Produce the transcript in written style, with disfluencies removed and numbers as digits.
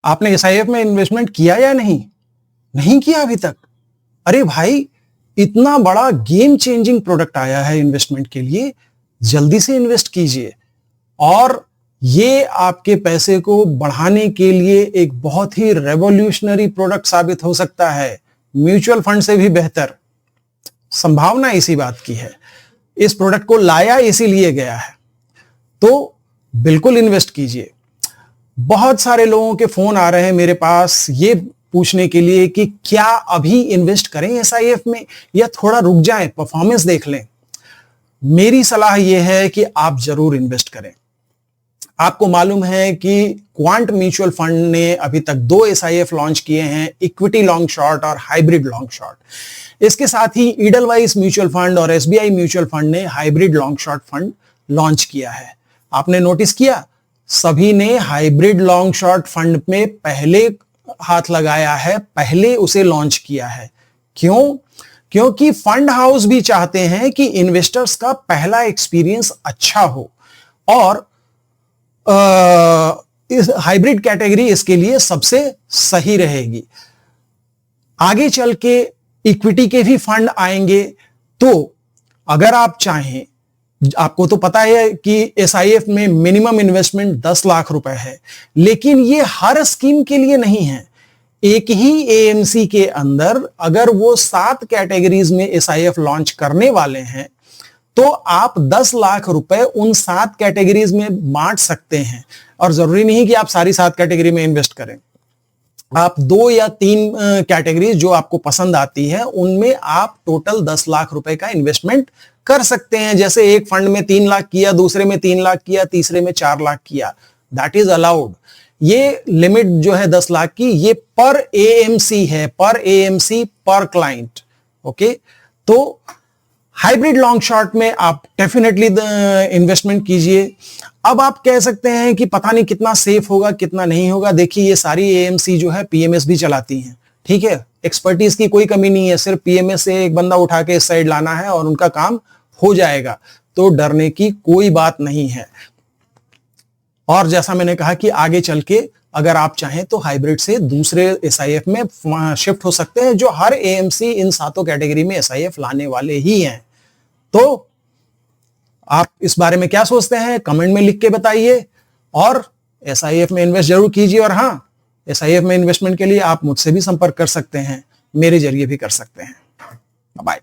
आपने एसआईएफ में इन्वेस्टमेंट किया या नहीं? नहीं किया अभी तक? अरे भाई, इतना बड़ा गेम चेंजिंग प्रोडक्ट आया है इन्वेस्टमेंट के लिए, जल्दी से इन्वेस्ट कीजिए। और ये आपके पैसे को बढ़ाने के लिए एक बहुत ही रेवोल्यूशनरी प्रोडक्ट साबित हो सकता है, म्यूचुअल फंड से भी बेहतर। संभावना इसी बात की है, इस प्रोडक्ट को लाया इसीलिए गया है, तो बिल्कुल इन्वेस्ट कीजिए। बहुत सारे लोगों के फोन आ रहे हैं मेरे पास ये पूछने के लिए कि क्या अभी इन्वेस्ट करें एसआईएफ में या थोड़ा रुक जाएं, परफॉर्मेंस देख लें। मेरी सलाह यह है कि आप जरूर इन्वेस्ट करें। आपको मालूम है कि क्वांट म्यूचुअल फंड ने अभी तक 2 एसआईएफ लॉन्च किए हैं, इक्विटी लॉन्ग शॉर्ट और हाइब्रिड लॉन्ग शॉर्ट। इसके साथ ही ईडलवाइस म्यूचुअल फंड और एसबीआई म्यूचुअल फंड ने hybrid long short fund launch किया है। आपने नोटिस किया, सभी ने हाइब्रिड लॉन्ग शॉर्ट फंड में पहले हाथ लगाया है, पहले उसे लॉन्च किया है। क्यों? क्योंकि फंड हाउस भी चाहते हैं कि इन्वेस्टर्स का पहला एक्सपीरियंस अच्छा हो, और इस हाइब्रिड कैटेगरी इसके लिए सबसे सही रहेगी। आगे चल के इक्विटी के भी फंड आएंगे, तो अगर आप चाहें, आपको तो पता है कि एसआईएफ में मिनिमम इन्वेस्टमेंट 10 लाख रुपए है, लेकिन ये हर स्कीम के लिए नहीं है। एक ही एएमसी के अंदर अगर वो 7 कैटेगरीज में एसआईएफ लॉन्च करने वाले हैं, तो आप 10 लाख रुपए उन 7 कैटेगरीज में बांट सकते हैं। और जरूरी नहीं कि आप सारी 7 कैटेगरी में इन्वेस्ट करें, आप 2 या 3 कैटेगरीज जो आपको पसंद आती है उनमें आप टोटल 10 लाख रुपए का इन्वेस्टमेंट कर सकते हैं। जैसे एक फंड में 3 लाख किया, दूसरे में 3 लाख किया, तीसरे में 4 लाख किया, दैट इज अलाउड। ये लिमिट जो है 10 लाख की, ये पर एएमसी है, पर एएमसी पर क्लाइंट। ओके, तो हाइब्रिड लॉन्ग शॉर्ट में आप डेफिनेटली इन्वेस्टमेंट कीजिए। अब आप कह सकते हैं कि पता नहीं कितना सेफ होगा, कितना नहीं होगा। देखिए, ये सारी एएमसी जो है पीएमएस भी चलाती हैं, ठीक है। एक्सपर्टीज की कोई कमी नहीं है, सिर्फ पीएमएस से एक बंदा उठा के इस साइड लाना है और उनका काम हो जाएगा, तो डरने की कोई बात नहीं है। और जैसा मैंने कहा कि आगे चल के अगर आप चाहें तो हाइब्रिड से दूसरे एसआईएफ में शिफ्ट हो सकते हैं, जो हर एएमसी इन 7 कैटेगरी में एसआईएफ लाने वाले ही हैं। तो आप इस बारे में क्या सोचते हैं, कमेंट में लिख के बताइए। और एसआईएफ में इन्वेस्ट जरूर कीजिए। और हाँ, एसआईएफ में इन्वेस्टमेंट के लिए आप मुझसे भी संपर्क कर सकते हैं, मेरे जरिए भी कर सकते हैं। बाय।